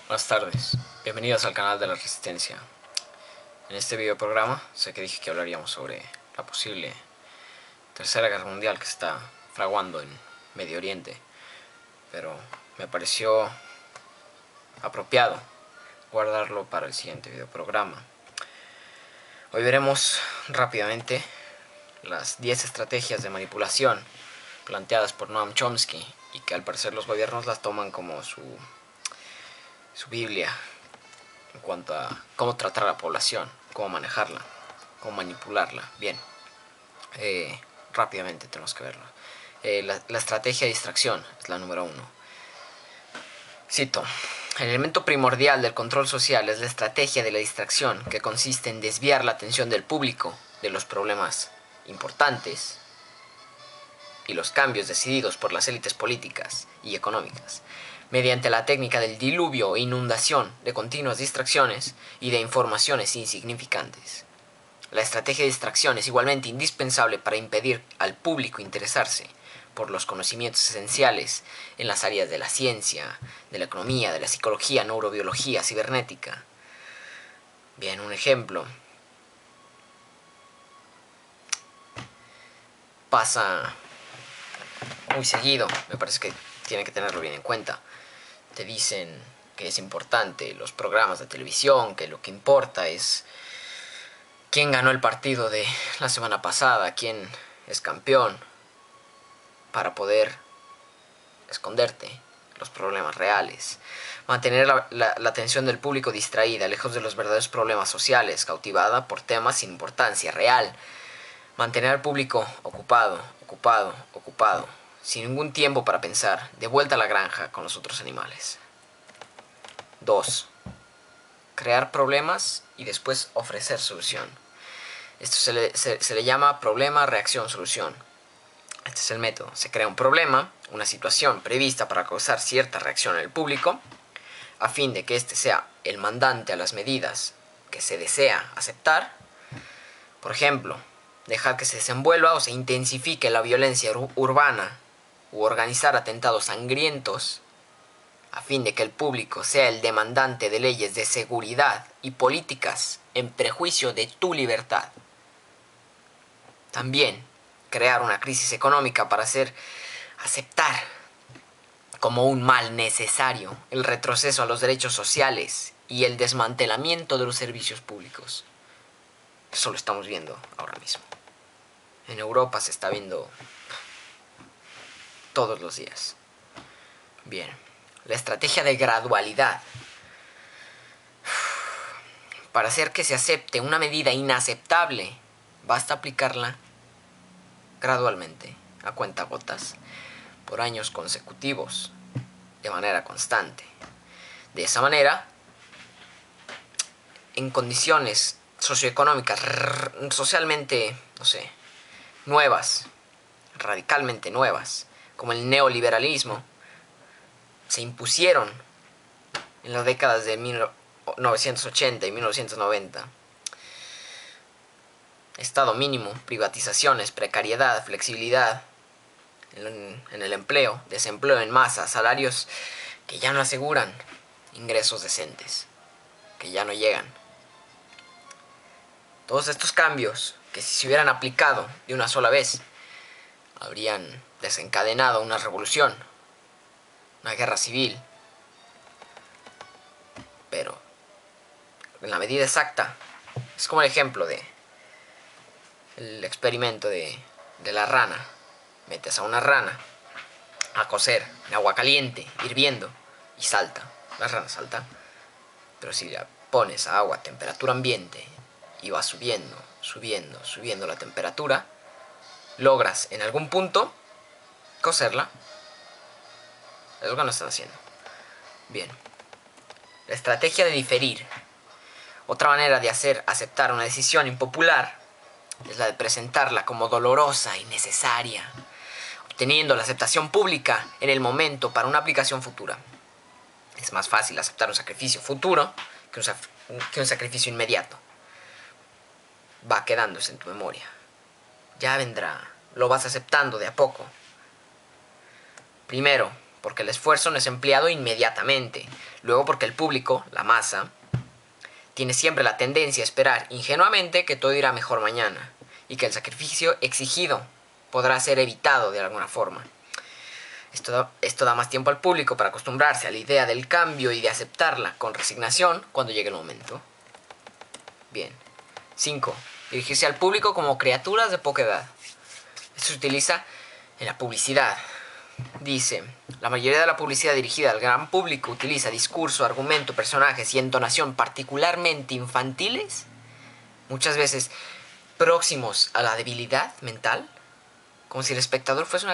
Buenas tardes, bienvenidos al canal de la Resistencia. En este videoprograma sé que dije que hablaríamos sobre la posible tercera guerra mundial que se está fraguando en Medio Oriente, pero me pareció apropiado guardarlo para el siguiente videoprograma. Hoy veremos rápidamente las 10 estrategias de manipulación planteadas por Noam Chomsky y que al parecer los gobiernos las toman como su Biblia en cuanto a cómo tratar a la población, cómo manejarla, cómo manipularla. Bien, rápidamente tenemos que verlo. La estrategia de distracción es la número 1. Cito: el elemento primordial del control social es la estrategia de la distracción, que consiste en desviar la atención del público de los problemas importantes y los cambios decididos por las élites políticas y económicas, mediante la técnica del diluvio e inundación de continuas distracciones y de informaciones insignificantes. La estrategia de distracción es igualmente indispensable para impedir al público interesarse por los conocimientos esenciales en las áreas de la ciencia, de la economía, de la psicología, neurobiología, cibernética. Bien, un ejemplo. Pasa muy seguido, me parece que tienen que tenerlo bien en cuenta. Te dicen que es importante los programas de televisión, que lo que importa es quién ganó el partido de la semana pasada, quién es campeón, para poder esconderte los problemas reales. Mantener la atención del público distraída, lejos de los verdaderos problemas sociales, cautivada por temas sin importancia real. Mantener al público ocupado, sin ningún tiempo para pensar, de vuelta a la granja con los otros animales. 2. Crear problemas y después ofrecer solución. Esto se le llama problema, reacción, solución. Este es el método. Se crea un problema, una situación prevista para causar cierta reacción en el público, a fin de que éste sea el mandante a las medidas que se desea aceptar. Por ejemplo, dejar que se desenvuelva o se intensifique la violencia urbana u organizar atentados sangrientos, a fin de que el público sea el demandante de leyes de seguridad y políticas en prejuicio de tu libertad. También crear una crisis económica para hacer aceptar como un mal necesario el retroceso a los derechos sociales y el desmantelamiento de los servicios públicos. Eso lo estamos viendo ahora mismo. En Europa se está viendo todos los días. Bien, la estrategia de gradualidad. Para hacer que se acepte una medida inaceptable, basta aplicarla gradualmente, a cuentagotas, por años consecutivos, de manera constante. De esa manera, en condiciones socioeconómicas socialmente, nuevas, radicalmente nuevas, como el neoliberalismo, se impusieron en las décadas de 1980 y 1990. Estado mínimo, privatizaciones, precariedad, flexibilidad en el empleo, desempleo en masa, salarios que ya no aseguran ingresos decentes, que ya no llegan. Todos estos cambios, que si se hubieran aplicado de una sola vez, habrían desencadenado una revolución, una guerra civil. Pero en la medida exacta, es como el ejemplo el experimento de la rana. Metes a una rana a cocer en agua caliente, hirviendo, y salta. La rana salta. Pero si la pones a agua a temperatura ambiente y va subiendo la temperatura, logras en algún punto cocerla. Es lo que no están haciendo. Bien. La estrategia de diferir. Otra manera de hacer aceptar una decisión impopular es la de presentarla como dolorosa y necesaria, obteniendo la aceptación pública en el momento para una aplicación futura. Es más fácil aceptar un sacrificio futuro que un sacrificio inmediato. Va quedándose en tu memoria. Ya vendrá. Lo vas aceptando de a poco. Primero, porque el esfuerzo no es empleado inmediatamente. Luego porque el público, la masa, tiene siempre la tendencia a esperar ingenuamente que todo irá mejor mañana y que el sacrificio exigido podrá ser evitado de alguna forma. Esto da más tiempo al público para acostumbrarse a la idea del cambio y de aceptarla con resignación cuando llegue el momento. Bien. 5. Dirigirse al público como criaturas de poca edad. Esto se utiliza en la publicidad. Dice, la mayoría de la publicidad dirigida al gran público utiliza discurso, argumento, personajes y entonación particularmente infantiles, muchas veces próximos a la debilidad mental, como si el espectador fuese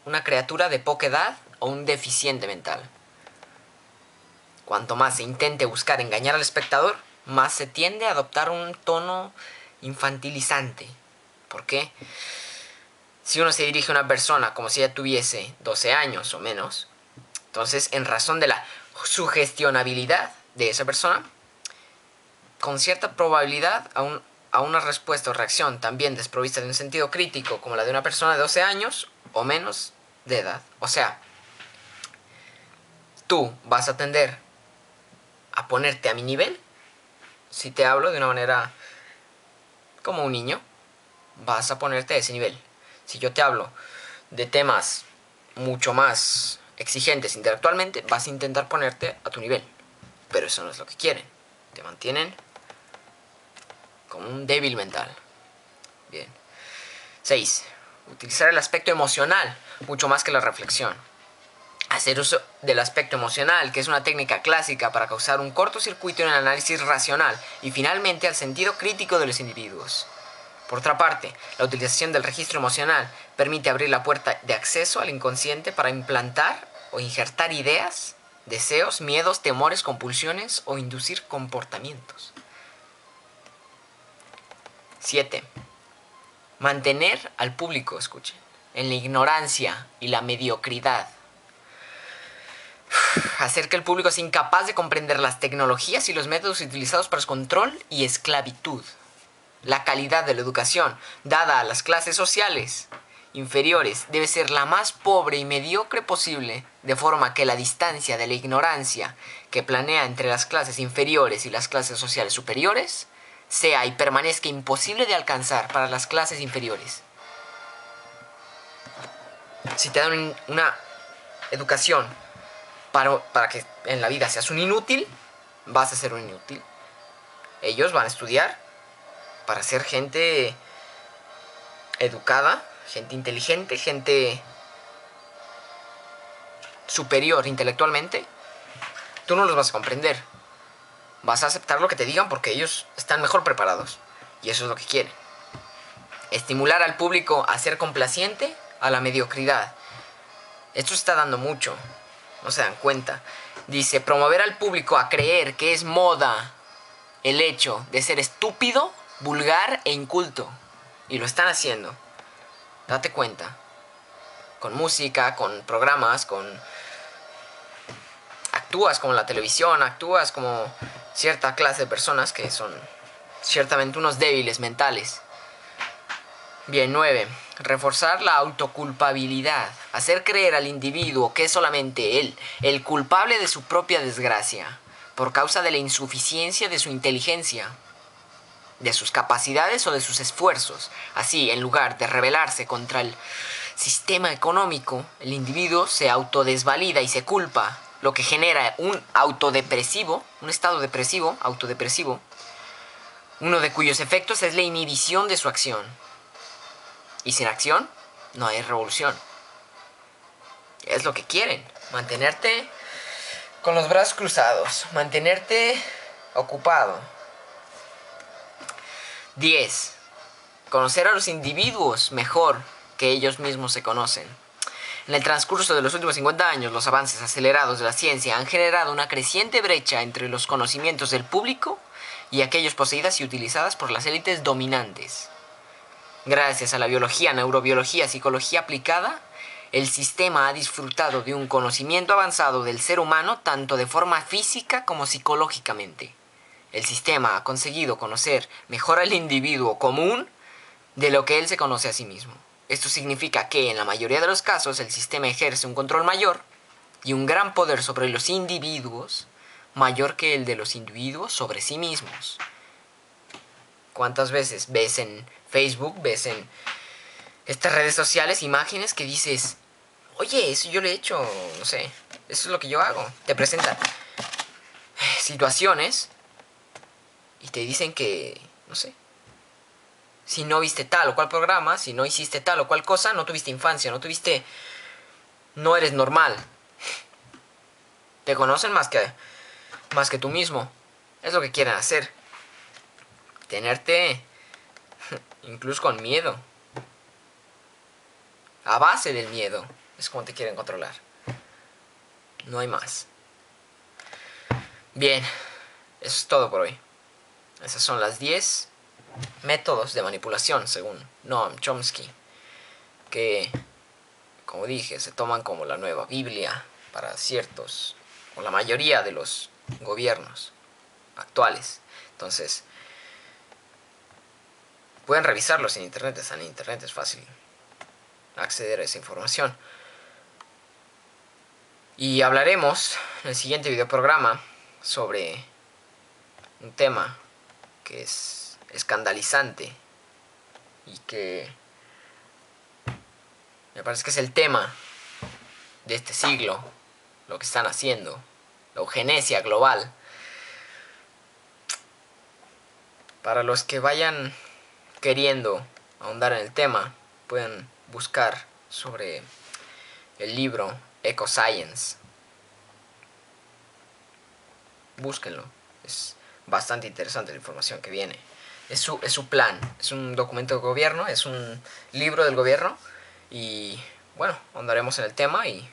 una criatura de poca edad o un deficiente mental. Cuanto más se intente buscar engañar al espectador, más se tiende a adoptar un tono infantilizante. ¿Por qué? Si uno se dirige a una persona como si ella tuviese 12 años o menos, entonces en razón de la sugestionabilidad de esa persona, con cierta probabilidad a una respuesta o reacción también desprovista de un sentido crítico como la de una persona de 12 años o menos de edad. O sea, tú vas a tender a ponerte a mi nivel. Si te hablo de una manera como un niño, vas a ponerte a ese nivel. Si yo te hablo de temas mucho más exigentes intelectualmente, vas a intentar ponerte a tu nivel. Pero eso no es lo que quieren. Te mantienen como un débil mental. Bien. 6. Utilizar el aspecto emocional mucho más que la reflexión. Hacer uso del aspecto emocional, que es una técnica clásica para causar un cortocircuito en el análisis racional y finalmente al sentido crítico de los individuos. Por otra parte, la utilización del registro emocional permite abrir la puerta de acceso al inconsciente para implantar o injertar ideas, deseos, miedos, temores, compulsiones o inducir comportamientos. 7. Mantener al público, escuchen, en la ignorancia y la mediocridad. Hacer que el público sea incapaz de comprender las tecnologías y los métodos utilizados para su control y esclavitud. La calidad de la educación dada a las clases sociales inferiores debe ser la más pobre y mediocre posible, de forma que la distancia de la ignorancia que planea entre las clases inferiores y las clases sociales superiores sea y permanezca imposible de alcanzar para las clases inferiores. Si te dan una educación para que en la vida seas un inútil, vas a ser un inútil. Ellos van a estudiar para ser gente educada, gente inteligente, gente superior intelectualmente. Tú no los vas a comprender. Vas a aceptar lo que te digan porque ellos están mejor preparados. Y eso es lo que quieren. Estimular al público a ser complaciente a la mediocridad. Esto se está dando mucho. No se dan cuenta. Dice, promover al público a creer que es moda el hecho de ser estúpido, vulgar e inculto. Y lo están haciendo. Date cuenta. Con música, con programas, actúas como en la televisión, actúas como cierta clase de personas que son ciertamente unos débiles mentales. Bien, 9. Reforzar la autoculpabilidad. Hacer creer al individuo que es solamente él, el culpable de su propia desgracia, por causa de la insuficiencia de su inteligencia, de sus capacidades o de sus esfuerzos. Así, en lugar de rebelarse contra el sistema económico, el individuo se autodesvalida y se culpa, lo que genera un autodepresivo, un estado depresivo, autodepresivo, uno de cuyos efectos es la inhibición de su acción. Y sin acción no hay revolución. Es lo que quieren, mantenerte con los brazos cruzados, mantenerte ocupado. 10. Conocer a los individuos mejor que ellos mismos se conocen. En el transcurso de los últimos 50 años, los avances acelerados de la ciencia han generado una creciente brecha entre los conocimientos del público y aquellos poseídas y utilizadas por las élites dominantes. Gracias a la biología, neurobiología, psicología aplicada, el sistema ha disfrutado de un conocimiento avanzado del ser humano tanto de forma física como psicológicamente. El sistema ha conseguido conocer mejor al individuo común de lo que él se conoce a sí mismo. Esto significa que, en la mayoría de los casos, el sistema ejerce un control mayor y un gran poder sobre los individuos mayor que el de los individuos sobre sí mismos. ¿Cuántas veces ves en Facebook, ves en estas redes sociales imágenes que dices, oye, eso yo lo he hecho, no sé, eso es lo que yo hago? Te presentan situaciones y te dicen que, no sé, si no viste tal o cual programa, si no hiciste tal o cual cosa, no tuviste infancia, no eres normal. Te conocen más que tú mismo. Es lo que quieren hacer. Tenerte incluso con miedo. A base del miedo. Es como te quieren controlar. No hay más. Bien. Eso es todo por hoy. Esas son las 10 métodos de manipulación según Noam Chomsky. Que, como dije, se toman como la nueva Biblia para ciertos, o la mayoría de los gobiernos actuales. Entonces, pueden revisarlos en internet. Están en internet, es fácil acceder a esa información. Y hablaremos en el siguiente videoprograma sobre un tema que es escandalizante y que me parece que es el tema de este siglo, lo que están haciendo, la eugenesia global. Para los que vayan queriendo ahondar en el tema, pueden buscar sobre el libro Ecoscience. Búsquenlo, es bastante interesante la información que viene. Es su plan, es un documento de gobierno, es un libro del gobierno. Y bueno, ahondaremos en el tema y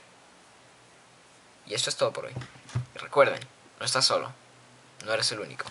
esto es todo por hoy. Y recuerden, no estás solo, no eres el único.